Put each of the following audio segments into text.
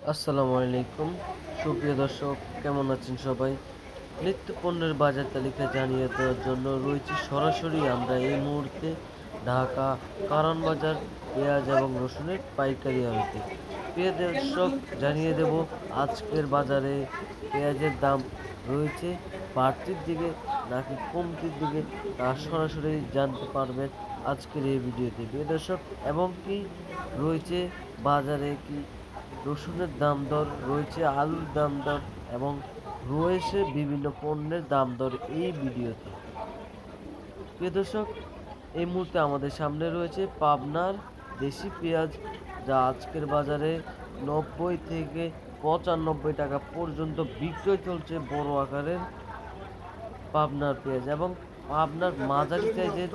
আসসালামু আলাইকুম। সুপ্রিয় দর্শক, কেমন আছেন সবাই? নিত্য পণ্যের বাজার তালিকা জানিয়ে দেওয়ার জন্য রয়েছি সরাসরি আমরা এই মুহূর্তে ঢাকা কারওয়ান বাজার পেঁয়াজ এবং রসুনের পাইকারি আড়তে। প্রিয় দর্শক, জানিয়ে দেব আজকের বাজারে পেঁয়াজের দাম রয়েছে বাড়তির দিকে নাকি কমতির দিকে, তা সরাসরি জানতে পারবেন আজকের এই ভিডিওতে প্রিয় দর্শক। এবং কি রয়েছে বাজারে কি রসুনের দাম দর রয়েছে, আলুর দাম দর এবং রয়েছে বিভিন্ন পণ্যের দাম দর এই ভিডিওতে। প্রিয় দর্শক, এই মুহূর্তে আমাদের সামনে রয়েছে পাবনার দেশি পেঁয়াজ, যা আজকের বাজারে 90 থেকে 95 টাকা পর্যন্ত বিক্রয় চলছে বড় আকারের পাবনার পেঁয়াজ। এবং পাবনার মাঝারি সাইজের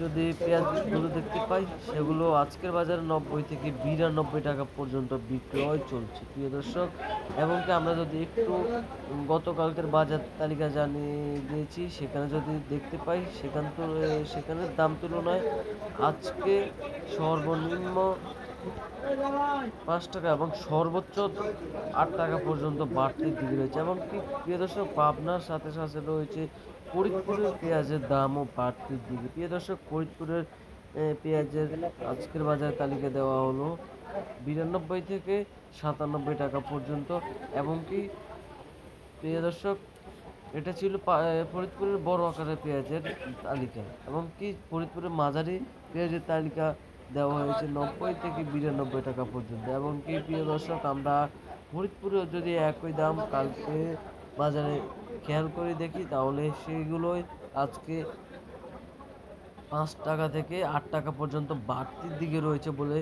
যদি পেঁয়াজগুলো দেখতে পাই, সেগুলো আজকের বাজারে 90 থেকে 92 টাকা পর্যন্ত বিক্রয় চলছে প্রিয় দর্শক। এবং কি আমরা যদি একটু গতকালকের বাজার তালিকা জানিয়ে দিয়েছি, সেখানে যদি দেখতে পাই, সেখানের দাম তুলনায় আজকে সর্বনিম্ন 5 টাকা এবং সর্বোচ্চ 8 টাকা পর্যন্ত বাড়তির দিকে রয়েছে। এবং কি প্রিয় দর্শক, পাবনার সাথে সাথে রয়েছে ফরিদপুরের পেঁয়াজের দামও বাড়তির দিকে। প্রিয় দর্শক, ফরিদপুরের পেঁয়াজের আজকের বাজার তালিকা দেওয়া হলো 92 থেকে 97 টাকা পর্যন্ত। এবং কি প্রিয় দর্শক, এটা ছিল ফরিদপুরের বড় আকারের পেঁয়াজের তালিকা। এবং কি ফরিদপুরের মাঝারি পেঁয়াজের তালিকা দেওয়া হয়েছে 90 থেকে 92 টাকা পর্যন্ত। এবং কি প্রিয় দর্শক, আমরা ফরিদপুরেও যদি একই দাম কালকে বাজারে খেয়াল করে দেখি, তাহলে সেইগুলোই আজকে 5 টাকা থেকে 8 টাকা পর্যন্ত বাড়তির দিকে রয়েছে বলে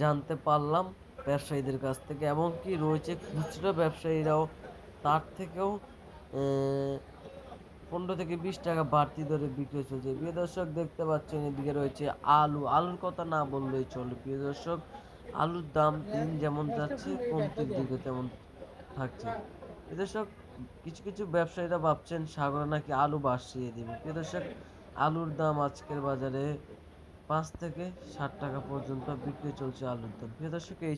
জানতে পারলাম ব্যবসায়ীদের কাছ থেকে। এমনকি রয়েছে খুচরা ব্যবসায়ীরাও তার থেকেও 15 থেকে 20 টাকা বাড়তি দরে বিক্রি চলছে। প্রিয় দর্শক, দেখতে পাচ্ছেন এদিকে রয়েছে আলুর কথা না বললেই চলে প্রিয় দর্শক। আলুর দাম দিন যেমন যাচ্ছে কমতির দিকে তেমন থাকছে প্রিয় দর্শক। কিছু কিছু ব্যবসায়ীরা ভাবছেন সাগরে নাকি আলু ভাসিয়ে দিবে প্রিয় দর্শক। আলুর দাম আজকের বাজারে 5 থেকে 60 টাকা পর্যন্ত বিক্রি চলছে আলুর দাম প্রিয় দর্শক। এই